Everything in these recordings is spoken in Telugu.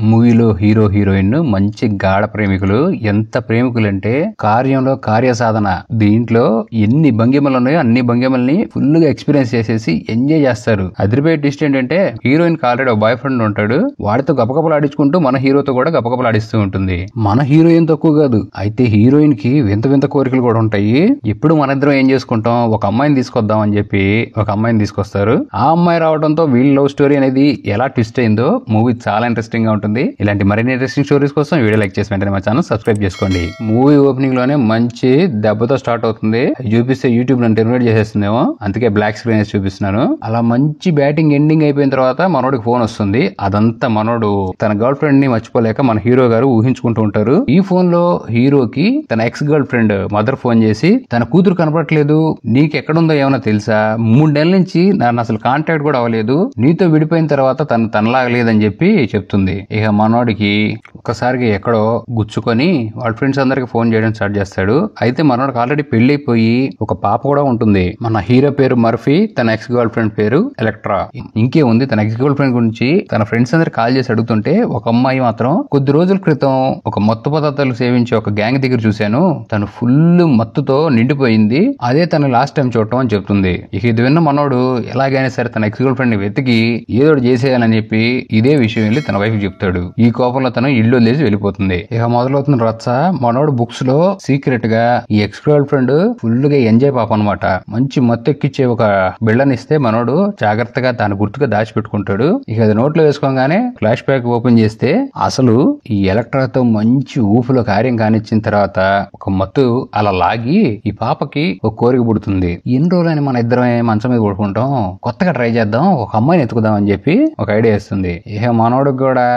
మూవీలో హీరో హీరోయిన్ మంచి గాఢ ప్రేమికులు. ఎంత ప్రేమికులంటే కార్యంలో కార్య సాధన. దీంట్లో ఎన్ని భంగిమలు ఉన్నాయో అన్ని భంగిమల్ని ఫుల్ గా ఎక్స్పీరియన్స్ చేసేసి ఎంజాయ్ చేస్తారు. అదిరిపోయే ట్విస్ట్ ఏంటంటే హీరోయిన్ కి ఆల్రెడీ ఒక బాయ్ ఫ్రెండ్ ఉంటాడు. వాడితో గపగపలు ఆడించుకుంటూ మన హీరోతో కూడా గపగపలు ఆడిస్తూ ఉంటుంది. మన హీరోయిన్ తక్కువ కాదు, అయితే హీరోయిన్ కి వింత వింత కోరికలు కూడా ఉంటాయి. ఇప్పుడు మన ఇద్దరం ఏం చేసుకుంటాం, ఒక అమ్మాయిని తీసుకొద్దాం అని చెప్పి ఒక అమ్మాయిని తీసుకొస్తారు. ఆ అమ్మాయి రావడంతో వీళ్ళ లవ్ స్టోరీ అనేది ఎలా ట్విస్ట్ అయిందో మూవీ చాలా ఇంట్రెస్టింగ్ గా ఉంటుంది. ఇలాంటి మరిన్ని ఇంట్రెస్టింగ్ స్టోరీస్ కోసం వీడియో లైక్ చేసి వెంటనే మా ఛానల్ సబ్స్క్రైబ్ చేసుకోండి. మూవీ ఓపెనింగ్ లోనే మంచి దెబ్బతో స్టార్ట్ అవుతుంది. చూపిస్తే యూట్యూబ్ నన్ను టెర్మినేట్ చేసేస్తుందేమో, అందుకే బ్లాక్ స్క్రీన్ చూపిస్తున్నాను. అలా మంచి బ్యాటింగ్ ఎండింగ్ అయిపోయిన తర్వాత మనోడికి ఫోన్ వస్తుంది. అదంతా మనోడు తన గర్ల్ ఫ్రెండ్ ని మర్చిపోలేక మన హీరో గారు ఊహించుకుంటూ ఉంటారు. ఈ ఫోన్ లో హీరోకి తన ex girl friend mother phone చేసి తన కూతురు కనపడట్లేదు, నీకు ఎక్కడుందో ఏమైనా తెలుసా, 3 నెలల నుంచి నన్ను అసలు కాంటాక్ట్ కూడా అవ్వలేదు, నీతో విడిపోయిన తర్వాత తనలాగలేదని చెప్పి చెప్తుంది. ఇక మనోడికి ఒక్కసారిగా ఎక్కడో గుచ్చుకొని వాళ్ళ ఫ్రెండ్స్ అందరికి ఫోన్ చేయడం స్టార్ట్ చేస్తాడు. అయితే మనోడికి ఆల్రెడీ పెళ్లిపోయి ఒక పాప కూడా ఉంటుంది. మన హీరో పేరు మర్ఫీ, తన ఎక్స్ గర్ల్ ఫ్రెండ్ పేరు ఎలక్ట్రా. ఇంకే ఉంది, తన ఎక్స్ గర్ల్ ఫ్రెండ్ గురించి తన ఫ్రెండ్స్ అందరికి కాల్ చేసి అడుగుతుంటే ఒక అమ్మాయి మాత్రం కొద్ది రోజుల క్రితం ఒక మత్తు పదార్థాలు సేవించి ఒక గ్యాంగ్ దగ్గర చూశాను, తను ఫుల్ మత్తుతో నిండిపోయింది, అదే తన లాస్ట్ టైం చూడటం అని చెప్తుంది. ఇక ఇది విన్న మనోడు ఎలాగైనా సరే తన ఎక్స్ గర్ల్ ఫ్రెండ్ ని వెతికి ఏదో చేసేయాలని చెప్పి ఇదే విషయం వెళ్ళి తన వైఫ్ చెప్తాడు. ఈ కోపంలో తను ఇల్లు వదిలేసి వెళ్ళిపోతుంది. ఇక మొదలవుతున్న రచ్చ. మనోడు బుక్స్ లో సీక్రెట్ గా ఈ ఎక్స్ గర్ల్ ఫ్రెండ్ ఫుల్ గా ఎంజాయ్ పాప అనమాట. మంచి మత్తెక్కిచ్చే ఒక బిళ్ళనిస్తే మనోడు జాగ్రత్తగా దాని గుర్తుగా దాచిపెట్టుకుంటాడు. ఇక అది నోట్లో వేసుకోగానే ఫ్లాష్ బ్యాక్ ఓపెన్ చేస్తే అసలు ఈ ఎలక్ట్రాతో మంచి ఊపులో కార్యం కానిచ్చిన తర్వాత ఒక మత్తు అలా లాగి ఈ పాపకి ఒక కోరిక పుడుతుంది. ఎన్ని రోజులని మన ఇద్దరమే మంచం మీద పడుకుంటాం, కొత్తగా ట్రై చేద్దాం, ఒక అమ్మాయిని ఎత్తుకుదాం అని చెప్పి ఒక ఐడియా ఇస్తుంది. ఇక మనోడికి కూడా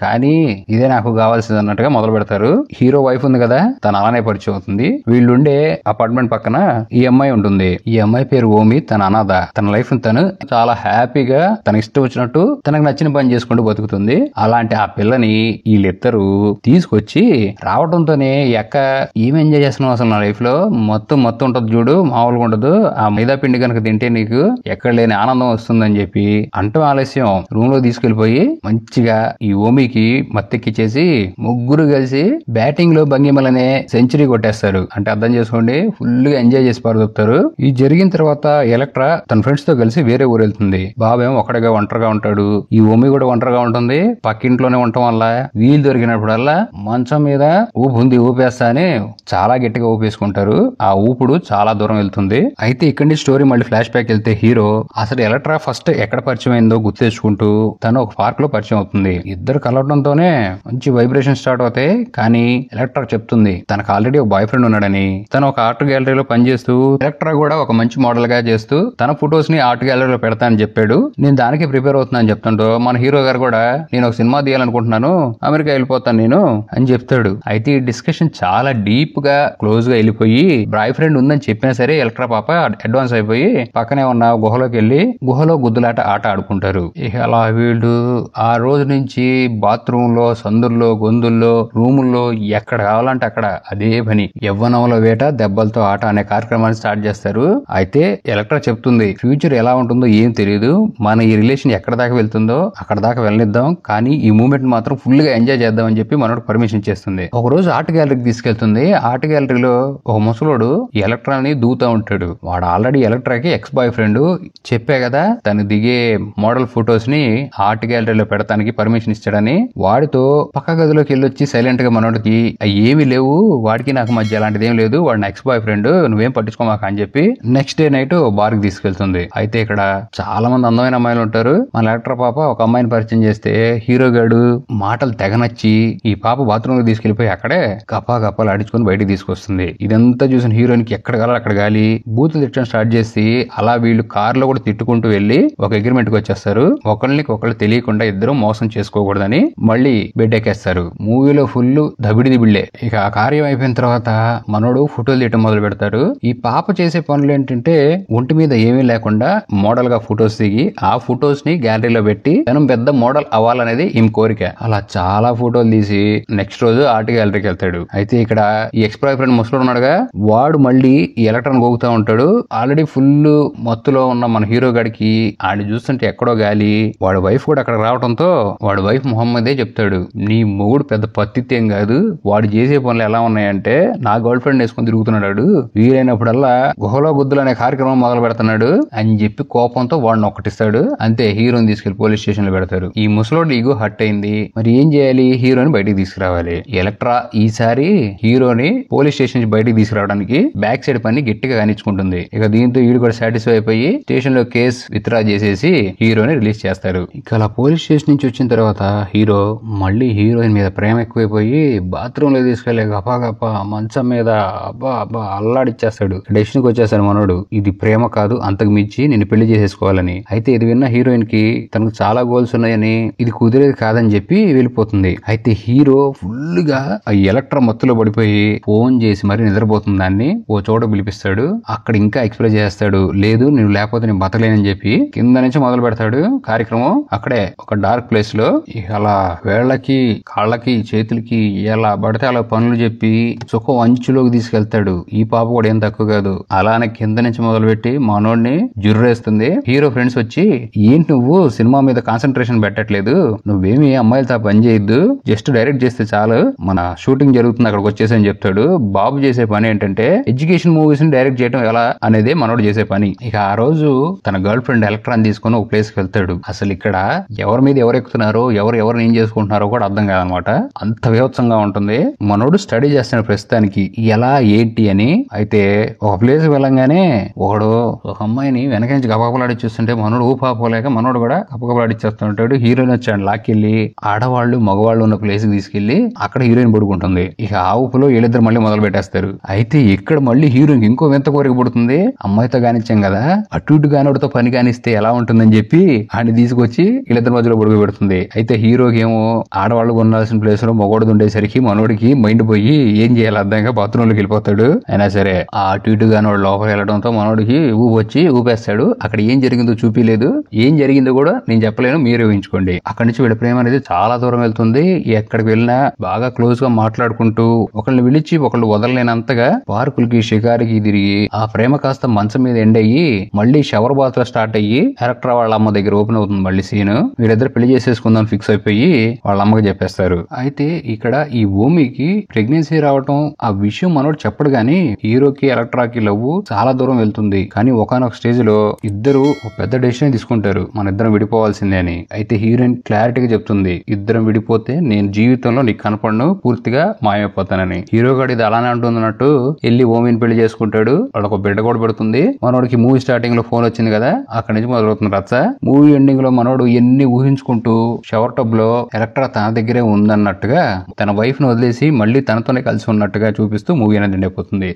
కానీ ఇదే నాకు కావాల్సింది అన్నట్టుగా మొదలు పెడతారు. హీరో వైఫ్ ఉంది కదా, తను అలానే పరిచయం అవుతుంది. వీళ్ళుండే అపార్ట్మెంట్ పక్కన ఈ అమ్మాయి ఉంటుంది. ఈ అమ్మాయి పేరు ఓమి, తన అనాథ. తన లైఫ్ తను చాలా హ్యాపీగా తన ఇష్టం వచ్చినట్టు తనకు నచ్చిన పని చేసుకుంటూ బతుకుతుంది. అలాంటి ఆ పిల్లని వీళ్ళిద్దరూ తీసుకొచ్చి రావడంతోనే ఎక్క ఏం ఎంజాయ్ చేస్తున్నావు అసలు నా లైఫ్ లో, మొత్తం ఉంటది చూడు, మామూలుగా ఉండదు, ఆ మైదా పిండి కనుక తింటే నీకు ఎక్కడ లేని ఆనందం వస్తుందని చెప్పి అంటూ ఆలస్యం రూమ్ లో తీసుకెళ్లిపోయి మంచిగా ఈ ఓమికి మత్తెక్కిచ్చేసి ముగ్గురు కలిసి బ్యాటింగ్ లో భంగిమలనే సెంచరీ కొట్టేస్తారు. అంటే అర్థం చేసుకోండి, ఫుల్ గా ఎంజాయ్ చేసి పారుతారు. ఇది జరిగిన తర్వాత ఎలక్ట్రా తన ఫ్రెండ్స్ తో కలిసి వేరే ఊరు వెళ్తుంది. బాబేమో ఒక్కడిగా ఒంటరిగా ఉంటాడు. ఈ ఓమి కూడా ఒంటరిగా ఉంటుంది. పక్కింట్లోనే ఉండటం వల్ల వీలు దొరికినప్పుడల్లా మంచం మీద ఊపేస్తా అని చాలా గట్టిగా ఊపేసుకుంటారు. ఆ ఊపుడు చాలా దూరం వెళ్తుంది. అయితే ఇక్కడి నుంచి స్టోరీ మళ్ళీ ఫ్లాష్ బ్యాక్ వెళ్తే హీరో అసలు ఎలక్ట్రా ఫస్ట్ ఎక్కడ పరిచయం అయిందో గుర్తు తెచ్చుకుంటూ తను ఒక పార్క్ లో పరిచయం అవుతుంది. ఇద్దరు కలవడంతోనే మంచి వైబ్రేషన్ స్టార్ట్ అవుతాయి. కానీ ఎలక్ట్రా చెప్తుంది తనకు ఆల్రెడీ ఒక బాయ్ ఫ్రెండ్ ఉన్నాడని. తను ఒక ఆర్ట్ గ్యాలరీలో పనిచేస్తూ ఎలక్ట్రా కూడా ఒక మంచి మోడల్ గా చేస్తూ తన ఫొటోస్ ని ఆర్ట్ గ్యాలరీలో పెడతా అని చెప్పాడు. నేను దానికి ప్రిపేర్ అవుతున్నా అని చెప్తుంటూ మన హీరో గారు కూడా నేను ఒక సినిమా తీయాలనుకుంటున్నాను, అమెరికా వెళ్ళిపోతాను నేను అని చెప్తాడు. అయితే ఈ డిస్కషన్ చాలా డీప్ గా క్లోజ్ గా వెళ్ళిపోయి బాయ్ ఫ్రెండ్ ఉందని చెప్పినా సరే ఎలక్ట్రా పాప అడ్వాన్స్ అయిపోయి పక్కనే ఉన్న గుహలోకి వెళ్లి గుహలో గుద్దులాట ఆట ఆడుకుంటారు. ఇక అలా వీళ్ళు ఆ రోజు నుంచి బాత్రూమ్ లో, సందుల్లో, గొంతుల్లో, రూముల్లో ఎక్కడ కావాలంటే అక్కడ అదే పని, యవ్వనంలో వేట దెబ్బలతో ఆట అనే కార్యక్రమాన్ని స్టార్ట్ చేస్తారు. అయితే ఎలక్ట్రా చెప్తుంది ఫ్యూచర్ ఎలా ఉంటుందో ఏం తెలియదు, మన ఈ రిలేషన్ ఎక్కడ దాకా వెళ్తుందో అక్కడ దాకా వెళ్ళనిద్దాం, కానీ ఈ మూమెంట్ మాత్రం ఫుల్ గా ఎంజాయ్ చేద్దాం అని చెప్పి మనోడు పర్మిషన్ చేస్తుంది. ఒక రోజు ఆర్ట్ గ్యాలరీకి తీసుకెళ్తుంది. ఆర్ట్ గ్యాలరీలో ఒక ముసలోడు ఎలక్ట్రాని దూతా ఉంటాడు. వాడు ఆల్రెడీ ఎలక్ట్రాకి ఎక్స్ బాయ్ ఫ్రెండ్. చెప్పే కదా తను దిగే మోడల్ ఫొటోస్ ని ఆర్ట్ గ్యాలరీలో పెడతానికి పర్మిషన్ ఇస్తాడని. వాడితో పక్క గదిలోకి వెళ్ళొచ్చి సైలెంట్ గా మనోడికి ఏమీ లేవు, వాడికి నాకు మధ్య అలాంటిది ఏం లేదు, వాడు నా ఎక్స్ బాయ్ ఫ్రెండ్, నువ్వేం పట్టించుకోమాక అని చెప్పి నెక్స్ట్ డే నైట్ బార్ కి తీసుకెళ్తుంది. అయితే ఇక్కడ చాలా మంది అందమైన అమ్మాయిలు ఉంటారు. మన ఎలక్ట్రా పాప ఒక అమ్మాయిని పరిచయం చేస్తే హీరో గాడు మాటలు తెగనచ్చి ఈ పాప బాత్రూమ్ లో తీసుకెళ్లిపోయి అక్కడే గప్పాలు ఆడించుకొని బయటికి తీసుకొస్తుంది. ఇదంతా చూసిన హీరోయిన్ కి ఎక్కడ కావాలి అక్కడ గాలి బూతులు తిట్టడం స్టార్ట్ చేసి అలా వీళ్ళు కార్ లో కూడా తిట్టుకుంటూ వెళ్లి ఒక అగ్రిమెంట్ కి వచ్చేస్తారు. ఒకళ్ళకి తెలియకుండా ఇద్దరు మోసం చేసుకోకూడదని. మళ్ళీ బెడ్ ఎక్కేస్తారు. మూవీలో ఫుల్ దబిడి దిబిళ్లే. ఇక ఆ కార్యం అయిపోయిన తర్వాత మనోడు ఫోటోలు తీయటం మొదలు పెడతాడు. ఈ పాప చేసే పనులు ఏంటంటే ఒంటి మీద ఏమీ లేకుండా మోడల్ గా ఫొటోస్ దిగి ఆ ఫొటోస్ ని గ్యాలరీలో పెట్టి తను పెద్ద మోడల్ అవ్వాలనేది ఈమె కోరిక. అలా చాలా ఫోటోలు తీసి నెక్స్ట్ రోజు ఆర్ట్ గ్యాలరీకి వెళ్తాడు. అయితే ఇక్కడ ఈ ఎక్స్ బాయ్ ఫ్రెండ్ ముసలోడు ఉన్నాడుగా, వాడు మళ్ళీ ఈ ఎలక్ట్రాన్ గోగుతా ఉంటాడు. ఆల్రెడీ ఫుల్ మత్తులో ఉన్న మన హీరో గడికి ఆడిని చూస్తుంటే ఎక్కడో గాలి. వాడి వైఫ్ కూడా అక్కడ రావడంతో వాడి వైఫ్ మొహమ్మదే చెప్తాడు, నీ మొగుడు పెద్ద పత్తితేం కాదు, వాడు చేసే పనులు ఎలా ఉన్నాయంటే నా గర్ల్ ఫ్రెండ్ వేసుకొని తిరుగుతున్నాడు, వీలైనప్పుడల్లా గుహలో గుద్దులు అనే కార్యక్రమం మొదలు పెడుతున్నాడు అని చెప్పి కోపంతో వాడిని ఒక్కటిస్తాడు. అంతే హీరోని తీసుకెళ్లి పోలీస్ స్టేషన్ లో పెడతారు. ఈ ముసలోడు ఈగో హట్ అయింది. మరి ఏం చేయాలి? హీరోని బయటికి తీసుకురావాలి. ఎలక్ట్రా ఈసారి హీరోని పోలీస్ స్టేషన్ నుంచి బయటికి తీసుకురావడానికి బ్యాక్ సైడ్ పని గట్టిగా కానిచ్చుకుంటుంది. ఇక దీంతో వీడు కూడా సాటిస్ఫై అయిపోయి స్టేషన్ లో కేసు విత్డ్రా చేసేసి హీరోని రిలీజ్ చేస్తారు. ఇక అలా పోలీస్ స్టేషన్ నుంచి వచ్చిన తర్వాత హీరో మళ్ళీ హీరోయిన్ మీద ప్రేమ ఎక్కువైపోయి బాత్రూమ్ లో తీసుకెళ్లే గప మంచం మీద అబ్బా అల్లాడిచ్చేస్తాడు. డెసిషన్ కి వచ్చేస్తాడు మనోడు, ఇది ప్రేమ కాదు, అంతకు మించి నేను పెళ్లి చేసేసుకోవాలని. అయితే ఇది విన్న హీరోయిన్ కి తనకు చాలా గోల్స్ ఉన్నాయని, ఇది కుదిరేది కాదని చెప్పి వెళ్ళిపోతుంది. అయితే హీరో ఫుల్ గా ఆ ఎలక్ట్రా మత్తులో పడిపోయి ఫోన్ చేసి మరి నిద్రపోతుంది. దాన్ని ఓ చోట పిలిపిస్తాడు. అక్కడ ఇంకా ఎక్స్ప్లెయిన్ చేస్తాడు, లేదు నువ్వు లేకపోతే నేను బతలేనని చెప్పి కింద నుంచి మొదలు పెడతాడు కార్యక్రమం. అక్కడే ఒక డార్క్ ప్లేస్ లో అలా వేళ్లకి కాళ్ళకి చేతులకి ఎలా పడితే అలా పనులు చెప్పి సుఖం అంచులోకి తీసుకెళ్తాడు. ఈ పాప కూడా ఏం తక్కువ కాదు. అలానే కింద నుంచి మొదలు పెట్టి మనోడిని జుర్రేస్తుంది. హీరో ఫ్రెండ్స్ వచ్చి, ఏంటి నువ్వు సినిమా మీద కాన్సన్ట్రేషన్ పెట్టట్లేదు, నువ్వేమి అమ్మాయిలతో పని చేయొద్దు, జస్ట్ డైరెక్ట్ చేస్తే చాలు, మన షూటింగ్ జరుగుతుంది అక్కడికి వచ్చేసి అని చెప్తాడు. బాబు చేసే పని ఏంటంటే ఎడ్యుకేషన్ మూవీస్ ని డైరెక్ట్ చేయడం ఎలా అనేది మనోడు చేసే పని. ఇక ఆ రోజు తన గర్ల్ ఫ్రెండ్ ఎలక్ట్రాన్ తీసుకుని ఒక ప్లేస్ కి వెళ్తాడు. అసలు ఇక్కడ ఎవరి మీద ఎవరు ఎక్కుతున్నారో ఎవరిని ఏం చేసుకుంటున్నారో కూడా అర్థం కాదనమాట. అంత వివత్సంగా ఉంటుంది. మనోడు స్టడీ చేస్తున్న ప్రస్తుతానికి ఎలా ఏంటి అని. అయితే ఒక ప్లేస్ వెళ్ళంగానే ఒక అమ్మాయిని వెనక నుంచి గపగపలాడి చూస్తుంటే మనోడు ఊపాపోలేక మనోడు కూడా గపగపలాడిచ్చేస్తూ ఉంటాడు. హీరోయిన్ వచ్చాడు లాక్కెళ్ళి ఆడవాళ్ళు మగవాళ్ళు ఉన్న ప్లేస్ కి తీసుకెళ్లి అక్కడ హీరోయిన్ పడుకుంటుంది. ఇక ఆ ఊపులో వీళ్ళిద్దరు మళ్ళీ మొదలు పెట్టేస్తారు. అయితే ఇక్కడ మళ్ళీ హీరోయిన్ ఇంకో వింత కోరిక పడుతుంది. అమ్మాయితో కానిచ్చాం కదా, అటు ఇటు కానివాడితో పని కానిస్తే ఎలా ఉంటుందని చెప్పి ఆయన తీసుకొచ్చి వీళ్ళిద్దరి మధ్యలో పడుకు పెడుతుంది. అయితే హీరోకి ఏమో ఆడవాళ్ళు కొనాల్సిన ప్లేస్ లో మగవాడు ఉండేసరికి మనోడికి మైండ్ పోయి ఏం చేయాలి అర్థంగా బాత్రూమ్ లోకి వెళ్ళిపోతాడు. అయినా సరే ఆ అటు ఇటు కానివాడు లోపల వెళ్ళడంతో మనోడికి వచ్చి ఊపేస్తాడు. అక్కడ ఏం జరిగిందో చూపిలేదు, ఏం జరిగిందో కూడా నేను చెప్పలేను, మీరే ఊహించుకోండి. అక్కడి నుంచి వీళ్ళ ప్రేమ అనేది చాలా దూరం వెళ్తుంది. ఎక్కడికి వెళ్ళినా బాగా క్లోజ్ గా మాట్లాడుకుంటూ ఒకళ్ళని విలిచి ఒకళ్ళు వదలలేనంతగా పార్కులకి షికారికి తిరిగి ఆ ప్రేమ కాస్త మంచం మీద ఎండ్ అయ్యి మళ్ళీ షవర్ బాత్ లో స్టార్ట్ అయ్యి ఎలక్ట్రా వాళ్ళ అమ్మ దగ్గర ఓపెన్ అవుతుంది. మళ్ళీ సీన్ వీళ్ళిద్దరు పెళ్లి చేసేసుకుందాం ఫిక్స్ అయిపోయి వాళ్ళ అమ్మకి చెప్పేస్తారు. అయితే ఇక్కడ ఈ ఓమికి ప్రెగ్నెన్సీ రావటం ఆ విషయం మనోడు చెప్పడు గానీ హీరోకి ఎలక్ట్రాకి లవ్ చాలా దూరం వెళ్తుంది. కానీ ఒకనొక స్టేజ్ లో ఇద్దరు ఒక పెద్ద డెసిషన్ తీసుకుంటారు, మన ఇద్దరం విడిపోవాల్సిందే అని. అయితే హీరోయిన్ క్లారిటీగా చెప్తుంది, ఇద్దరం విడిపోతే నేను జీవితంలో నీకు కనపడను, పూర్తిగా మాయమైపోతానని. హీరో గారు ఇది అలానే అంటున్నట్టు వెళ్ళి ఓమిని పెళ్లి చేసుకుంటాడు. వాళ్ళకు ఒక బిడ్డ కూడా పెడుతుంది. మనోడికి మూవీ స్టార్టింగ్ లో ఫోన్ వచ్చింది కదా, అక్కడి నుంచి మొదలవుతుంది రచ్చ. మూవీ ఎండింగ్ లో మనోడు ఎన్ని ఊహించుకుంటూ షవర్ టబ్ లో ఎలక్ట్రా తన దగ్గరే ఉందన్నట్టుగా తన వైఫ్ ను వదిలేసి మళ్ళీ తనతోనే కలిసి ఉన్నట్టుగా చూపిస్తూ మూవీ అనేది ఎండ్ అయిపోతుంది.